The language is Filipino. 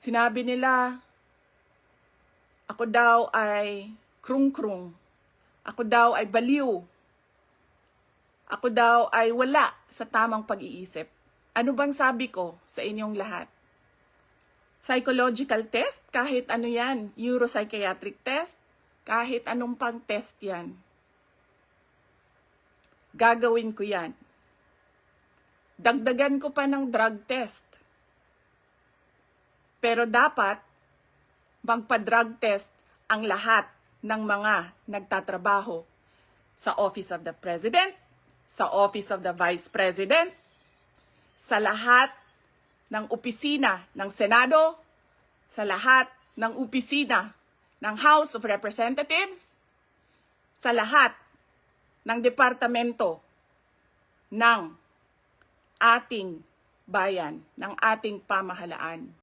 Sinabi nila, ako daw ay krung-krung. Ako daw ay baliw. Ako daw ay wala sa tamang pag-iisip. Ano bang sabi ko sa inyong lahat? Psychological test, kahit ano yan, neuropsychiatric test, kahit anong pang test yan. Gagawin ko yan. Dagdagan ko pa ng drug test. Pero dapat magpa-drug test ang lahat ng mga nagtatrabaho sa Office of the President, sa Office of the Vice President, sa lahat ng opisina ng Senado, sa lahat ng opisina ng House of Representatives, sa lahat ng departamento ng ating bayan, ng ating pamahalaan.